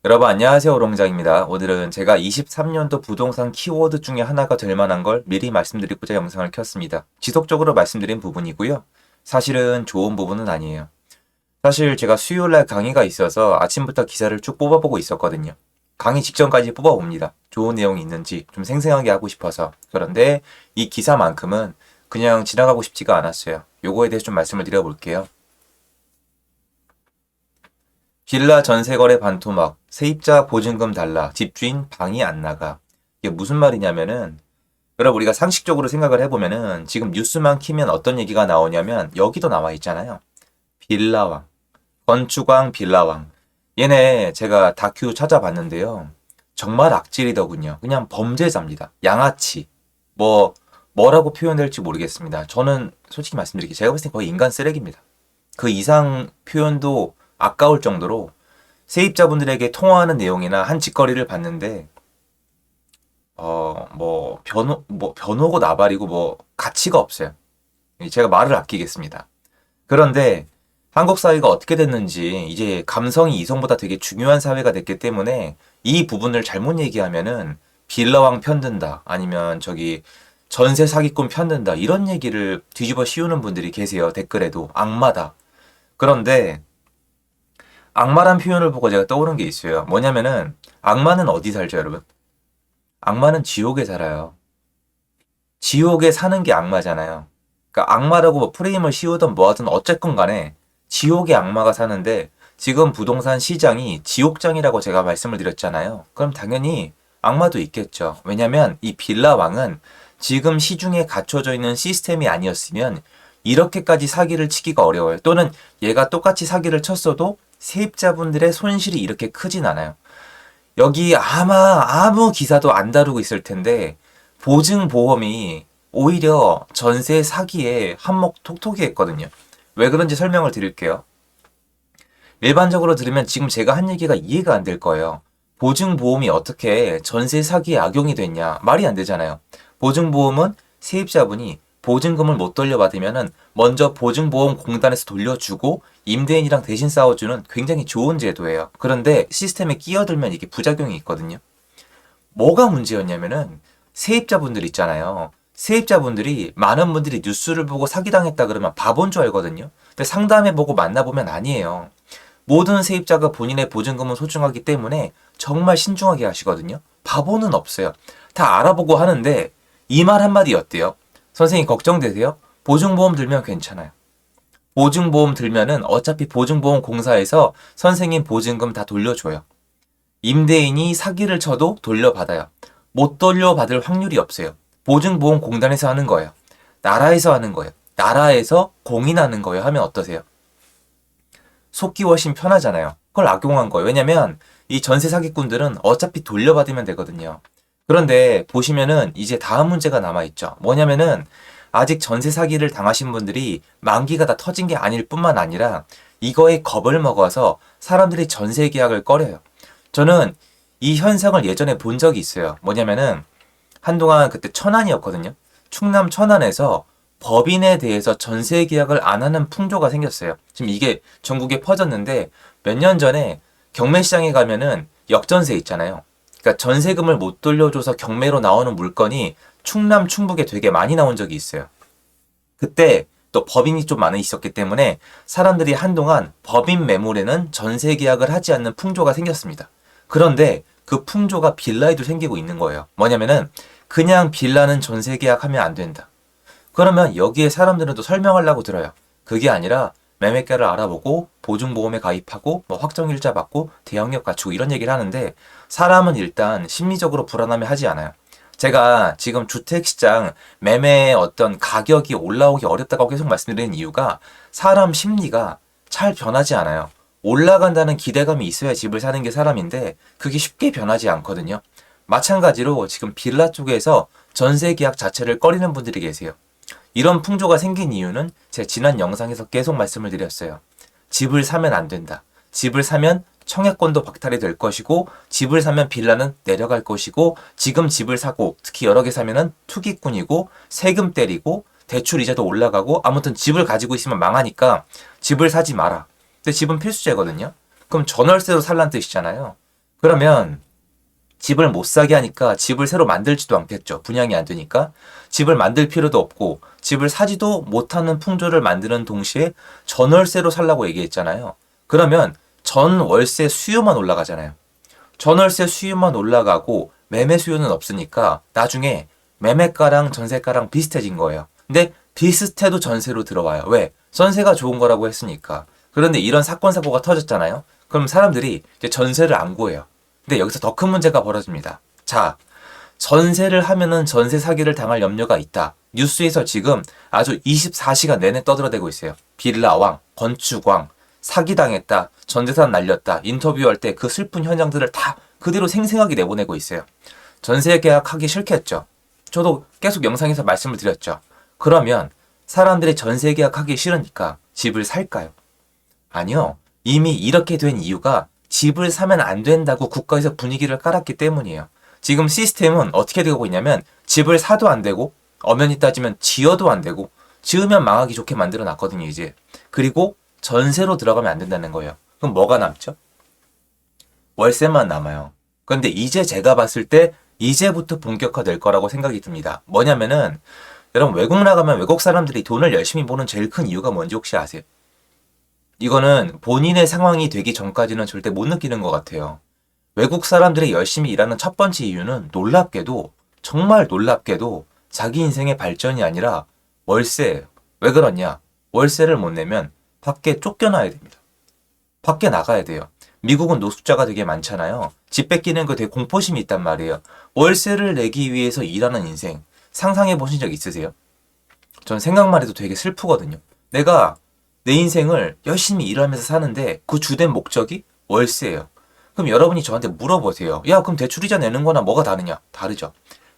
여러분 안녕하세요. 오롱장입니다. 오늘은 제가 23년도 부동산 키워드 중에 하나가 될 만한 걸 미리 말씀드리고자 영상을 켰습니다. 지속적으로 말씀드린 부분이고요. 사실은 좋은 부분은 아니에요. 사실 제가 수요일날 강의가 있어서 아침부터 기사를 쭉 뽑아보고 있었거든요. 강의 직전까지 뽑아봅니다. 좋은 내용이 있는지 좀 생생하게 하고 싶어서. 그런데 이 기사만큼은 그냥 지나가고 싶지가 않았어요. 요거에 대해서 좀 말씀을 드려볼게요. 빌라 전세거래 반토막, 세입자 보증금 달라, 집주인 방이 안 나가. 이게 무슨 말이냐면은, 여러분 우리가 상식적으로 생각을 해보면은, 지금 뉴스만 키면 어떤 얘기가 나오냐면, 여기도 나와 있잖아요. 빌라왕, 건축왕 빌라왕. 얘네 제가 다큐 찾아봤는데요. 정말 악질이더군요. 그냥 범죄자입니다. 양아치. 뭐라고 표현될지 모르겠습니다. 저는 솔직히 말씀드릴게요. 제가 봤을 때 거의 인간 쓰레기입니다. 그 이상 표현도 아까울 정도로 세입자분들에게 통화하는 내용이나 한 직거래를 봤는데 변호고 나발이고 가치가 없어요. 제가 말을 아끼겠습니다. 그런데 한국 사회가 어떻게 됐는지 이제 감성이 이성보다 되게 중요한 사회가 됐기 때문에 이 부분을 잘못 얘기하면은 빌라왕 편든다 아니면 저기 전세 사기꾼 편든다 이런 얘기를 뒤집어 씌우는 분들이 계세요. 댓글에도 악마다. 그런데 악마란 표현을 보고 제가 떠오른 게 있어요. 뭐냐면은 악마는 어디 살죠, 여러분? 악마는 지옥에 살아요. 지옥에 사는 게 악마잖아요. 그러니까 악마라고 뭐 프레임을 씌우든 뭐하든 어쨌건 간에 지옥에 악마가 사는데 지금 부동산 시장이 지옥장이라고 제가 말씀을 드렸잖아요. 그럼 당연히 악마도 있겠죠. 왜냐면 이 빌라 왕은 지금 시중에 갖춰져 있는 시스템이 아니었으면 이렇게까지 사기를 치기가 어려워요. 또는 얘가 똑같이 사기를 쳤어도 세입자분들의 손실이 이렇게 크진 않아요. 여기 아마 아무 기사도 안 다루고 있을 텐데 보증보험이 오히려 전세 사기에 한몫 톡톡히 했거든요. 왜 그런지 설명을 드릴게요. 일반적으로 들으면 지금 제가 한 얘기가 이해가 안 될 거예요. 보증보험이 어떻게 전세 사기에 악용이 됐냐? 말이 안 되잖아요. 보증보험은 세입자분이 보증금을 못 돌려받으면은 먼저 보증보험공단에서 돌려주고 임대인이랑 대신 싸워주는 굉장히 좋은 제도예요. 그런데 시스템에 끼어들면 이게 부작용이 있거든요. 뭐가 문제였냐면은 세입자분들 있잖아요. 세입자분들이 많은 분들이 뉴스를 보고 사기당했다 그러면 바본 줄 알거든요. 근데 상담해보고 만나보면 아니에요. 모든 세입자가 본인의 보증금은 소중하기 때문에 정말 신중하게 하시거든요. 바보는 없어요. 다 알아보고 하는데 이 말 한마디 어때요? 선생님 걱정되세요? 보증보험 들면 괜찮아요. 보증보험 들면은 어차피 보증보험 공사에서 선생님 보증금 다 돌려줘요. 임대인이 사기를 쳐도 돌려받아요. 못 돌려받을 확률이 없어요. 보증보험 공단에서 하는 거예요. 나라에서 하는 거예요. 나라에서 공인하는 거예요. 하면 어떠세요? 속기 훨씬 편하잖아요. 그걸 악용한 거예요. 왜냐면 이 전세 사기꾼들은 어차피 돌려받으면 되거든요. 그런데 보시면은 이제 다음 문제가 남아있죠. 뭐냐면은 아직 전세 사기를 당하신 분들이 만기가 다 터진 게 아닐 뿐만 아니라 이거에 겁을 먹어서 사람들이 전세 계약을 꺼려요. 저는 이 현상을 예전에 본 적이 있어요. 뭐냐면은 한동안 그때 천안이었거든요. 충남 천안에서 법인에 대해서 전세 계약을 안 하는 풍조가 생겼어요. 지금 이게 전국에 퍼졌는데 몇 년 전에 경매시장에 가면은 역전세 있잖아요. 그러니까 전세금을 못 돌려줘서 경매로 나오는 물건이 충남 충북에 되게 많이 나온 적이 있어요. 그때 또 법인이 좀 많이 있었기 때문에 사람들이 한동안 법인 매물에는 전세 계약을 하지 않는 풍조가 생겼습니다. 그런데 그 풍조가 빌라에도 생기고 있는 거예요. 뭐냐면은 그냥 빌라는 전세 계약하면 안 된다. 그러면 여기에 사람들은 또 설명하려고 들어요. 그게 아니라 매매가를 알아보고 보증보험에 가입하고 확정일자 받고 대항력 갖추고 이런 얘기를 하는데 사람은 일단 심리적으로 불안함에 하지 않아요. 제가 지금 주택시장 매매의 어떤 가격이 올라오기 어렵다고 계속 말씀드리는 이유가 사람 심리가 잘 변하지 않아요. 올라간다는 기대감이 있어야 집을 사는 게 사람인데 그게 쉽게 변하지 않거든요. 마찬가지로 지금 빌라 쪽에서 전세 계약 자체를 꺼리는 분들이 계세요. 이런 풍조가 생긴 이유는 제 지난 영상에서 계속 말씀을 드렸어요. 집을 사면 안 된다. 집을 사면 청약권도 박탈이 될 것이고 집을 사면 빌라는 내려갈 것이고 지금 집을 사고 특히 여러 개 사면은 투기꾼이고 세금 때리고 대출 이자도 올라가고 아무튼 집을 가지고 있으면 망하니까 집을 사지 마라. 근데 집은 필수제거든요. 그럼 전월세로 살란 뜻이잖아요. 그러면 집을 못 사게 하니까 집을 새로 만들지도 않겠죠. 분양이 안 되니까. 집을 만들 필요도 없고 집을 사지도 못하는 풍조를 만드는 동시에 전월세로 살라고 얘기했잖아요. 그러면 전월세 수요만 올라가잖아요. 전월세 수요만 올라가고 매매 수요는 없으니까 나중에 매매가랑 전세가랑 비슷해진 거예요. 근데 비슷해도 전세로 들어와요. 왜? 전세가 좋은 거라고 했으니까. 그런데 이런 사건 사고가 터졌잖아요. 그럼 사람들이 이제 전세를 안 구해요. 근데 여기서 더 큰 문제가 벌어집니다. 자, 전세를 하면은 전세 사기를 당할 염려가 있다. 뉴스에서 지금 아주 24시간 내내 떠들어대고 있어요. 빌라왕, 건축왕, 사기당했다, 전재산 날렸다, 인터뷰할 때 그 슬픈 현장들을 다 그대로 생생하게 내보내고 있어요. 전세 계약하기 싫겠죠. 저도 계속 영상에서 말씀을 드렸죠. 그러면 사람들이 전세 계약하기 싫으니까 집을 살까요? 아니요. 이미 이렇게 된 이유가 집을 사면 안 된다고 국가에서 분위기를 깔았기 때문이에요. 지금 시스템은 어떻게 되고 있냐면 집을 사도 안 되고 엄연히 따지면 지어도 안 되고 지으면 망하기 좋게 만들어 놨거든요, 이제. 그리고 전세로 들어가면 안 된다는 거예요. 그럼 뭐가 남죠? 월세만 남아요. 그런데 이제 제가 봤을 때 이제부터 본격화될 거라고 생각이 듭니다. 뭐냐면은 여러분 외국 나가면 외국 사람들이 돈을 열심히 버는 제일 큰 이유가 뭔지 혹시 아세요? 이거는 본인의 상황이 되기 전까지는 절대 못 느끼는 것 같아요. 외국 사람들이 열심히 일하는 첫 번째 이유는 놀랍게도, 정말 놀랍게도 자기 인생의 발전이 아니라 월세예요. 왜 그러냐? 월세를 못 내면 밖에 쫓겨나야 됩니다. 밖에 나가야 돼요. 미국은 노숙자가 되게 많잖아요. 집 뺏기는 거 되게 공포심이 있단 말이에요. 월세를 내기 위해서 일하는 인생 상상해 보신 적 있으세요? 전 생각만 해도 되게 슬프거든요. 내가 내 인생을 열심히 일하면서 사는데 그 주된 목적이 월세예요. 그럼 여러분이 저한테 물어보세요. 야, 그럼 대출이자 내는 거나 뭐가 다르냐? 다르죠.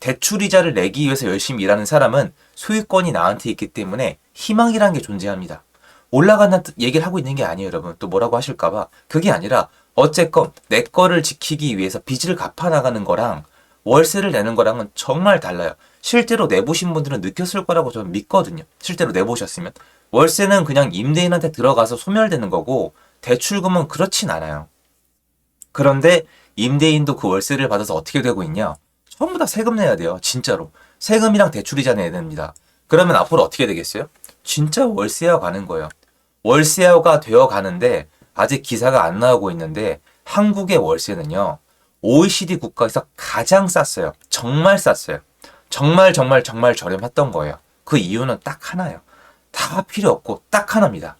대출이자를 내기 위해서 열심히 일하는 사람은 소유권이 나한테 있기 때문에 희망이라는 게 존재합니다. 올라간다는 얘기를 하고 있는 게 아니에요, 여러분. 또 뭐라고 하실까봐. 그게 아니라 어쨌건 내 거를 지키기 위해서 빚을 갚아 나가는 거랑 월세를 내는 거랑은 정말 달라요. 실제로 내보신 분들은 느꼈을 거라고 저는 믿거든요. 실제로 내보셨으면. 월세는 그냥 임대인한테 들어가서 소멸되는 거고 대출금은 그렇진 않아요. 그런데 임대인도 그 월세를 받아서 어떻게 되고 있냐? 전부 다 세금 내야 돼요. 진짜로. 세금이랑 대출이자 내야 됩니다. 그러면 앞으로 어떻게 되겠어요? 진짜 월세화 가는 거예요. 월세화가 되어 가는데 아직 기사가 안 나오고 있는데 한국의 월세는요. OECD 국가에서 가장 쌌어요. 정말 쌌어요. 정말 정말 정말 저렴했던 거예요. 그 이유는 딱 하나예요. 다 필요 없고 딱 하나입니다.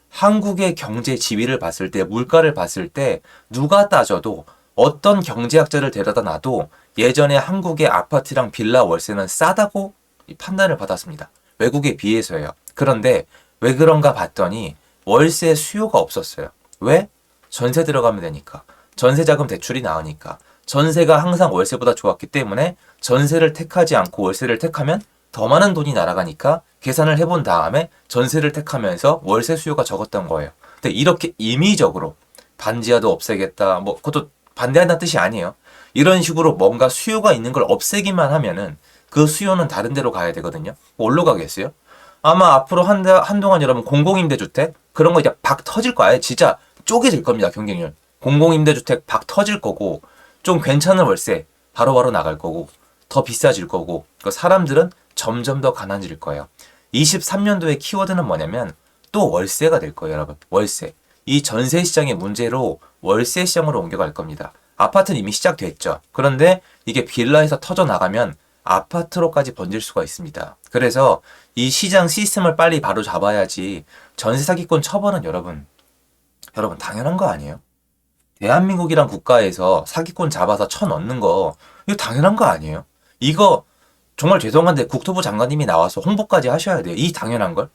한국의 경제 지위를 봤을 때, 물가를 봤을 때 누가 따져도 어떤 경제학자를 데려다 놔도 예전에 한국의 아파트랑 빌라 월세는 싸다고 판단을 받았습니다. 외국에 비해서요. 그런데 왜 그런가 봤더니 월세 수요가 없었어요. 왜? 전세 들어가면 되니까. 전세 자금 대출이 나으니까. 전세가 항상 월세보다 좋았기 때문에 전세를 택하지 않고 월세를 택하면 더 많은 돈이 날아가니까 계산을 해본 다음에 전세를 택하면서 월세 수요가 적었던 거예요. 근데 이렇게 임의적으로 반지하도 없애겠다. 뭐 그것도 반대한다는 뜻이 아니에요. 이런 식으로 뭔가 수요가 있는 걸 없애기만 하면은 그 수요는 다른 데로 가야 되거든요. 뭘로 가겠어요? 아마 앞으로 한동안 여러분 공공임대주택 그런 거 이제 박 터질 거예요. 진짜 쪼개질 겁니다. 경쟁률. 공공임대주택 박 터질 거고 좀 괜찮은 월세 바로바로 나갈 거고 더 비싸질 거고 그 사람들은 점점 더 가난해질 거예요. 23년도의 키워드는 뭐냐면 또 월세가 될 거예요, 여러분. 월세. 이 전세 시장의 문제로 월세 시장으로 옮겨갈 겁니다. 아파트는 이미 시작됐죠. 그런데 이게 빌라에서 터져 나가면 아파트로까지 번질 수가 있습니다. 그래서 이 시장 시스템을 빨리 바로 잡아야지 전세 사기꾼 처벌은 여러분 당연한 거 아니에요? 대한민국이란 국가에서 사기꾼 잡아서 쳐넣는 거 이거 당연한 거 아니에요? 이거 정말 죄송한데 국토부 장관님이 나와서 홍보까지 하셔야 돼요. 이 당연한 걸.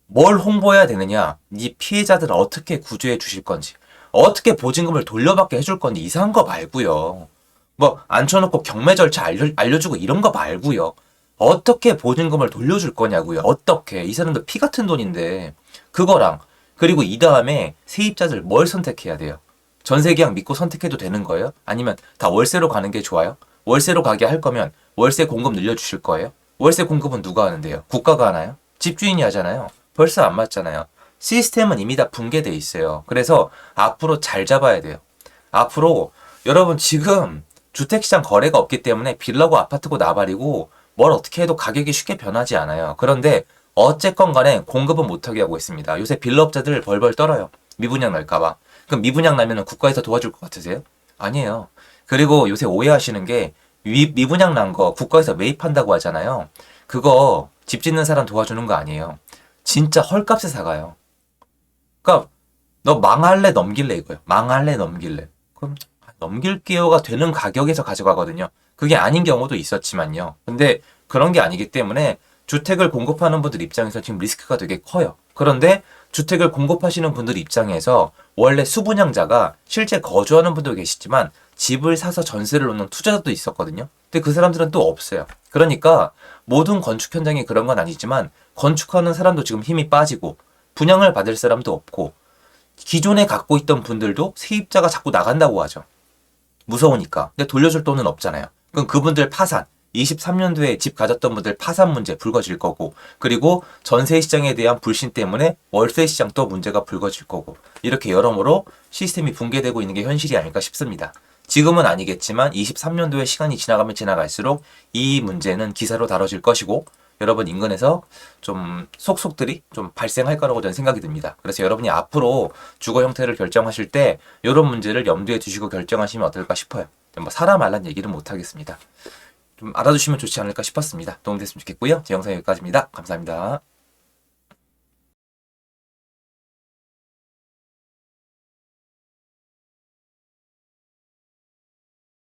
뭘 홍보해야 되느냐? 이 피해자들을 어떻게 구조해 주실 건지, 어떻게 보증금을 돌려받게 해줄 건지 이상한 거 말고요. 뭐 앉혀놓고 경매 절차 알려주고 이런 거 말고요. 어떻게 보증금을 돌려줄 거냐고요. 어떻게. 이 사람들 피 같은 돈인데 그거랑 그리고 이 다음에 세입자들 뭘 선택해야 돼요. 전세계약 믿고 선택해도 되는 거예요? 아니면 다 월세로 가는 게 좋아요? 월세로 가게 할 거면 월세 공급 늘려주실 거예요? 월세 공급은 누가 하는데요? 국가가 하나요? 집주인이 하잖아요. 벌써 안 맞잖아요. 시스템은 이미 다 붕괴돼 있어요. 그래서 앞으로 잘 잡아야 돼요. 앞으로 여러분 지금 주택시장 거래가 없기 때문에 빌라고 아파트고 나발이고 뭘 어떻게 해도 가격이 쉽게 변하지 않아요. 그런데 어쨌건 간에 공급은 못하게 하고 있습니다. 요새 빌라업자들 벌벌 떨어요. 미분양 날까봐. 그럼 미분양 나면 국가에서 도와줄 것 같으세요? 아니에요. 그리고 요새 오해하시는 게 미분양 난 거 국가에서 매입한다고 하잖아요. 그거 집 짓는 사람 도와주는 거 아니에요. 진짜 헐값에 사가요. 그러니까 너 망할래 넘길래 이거예요. 망할래 넘길래. 그럼 넘길게요가 되는 가격에서 가져가거든요. 그게 아닌 경우도 있었지만요. 근데 그런 게 아니기 때문에 주택을 공급하는 분들 입장에서 지금 리스크가 되게 커요. 그런데 주택을 공급하시는 분들 입장에서 원래 수분양자가 실제 거주하는 분도 계시지만 집을 사서 전세를 놓는 투자자도 있었거든요. 근데 그 사람들은 또 없어요. 그러니까 모든 건축 현장이 그런 건 아니지만 건축하는 사람도 지금 힘이 빠지고 분양을 받을 사람도 없고 기존에 갖고 있던 분들도 세입자가 자꾸 나간다고 하죠. 무서우니까. 근데 돌려줄 돈은 없잖아요. 그럼 그분들 파산. 23년도에 집 가졌던 분들 파산 문제 불거질 거고, 그리고 전세 시장에 대한 불신 때문에 월세 시장도 문제가 불거질 거고, 이렇게 여러모로 시스템이 붕괴되고 있는 게 현실이 아닐까 싶습니다. 지금은 아니겠지만 23년도에 시간이 지나가면 지나갈수록 이 문제는 기사로 다뤄질 것이고, 여러분 인근에서 좀 속속들이 좀 발생할 거라고 저는 생각이 듭니다. 그래서 여러분이 앞으로 주거 형태를 결정하실 때 이런 문제를 염두에 두시고 결정하시면 어떨까 싶어요. 뭐 사람 알란 얘기는 못 하겠습니다. 좀 알아두시면 좋지 않을까 싶었습니다. 도움됐으면 좋겠고요. 제 영상 여기까지입니다. 감사합니다.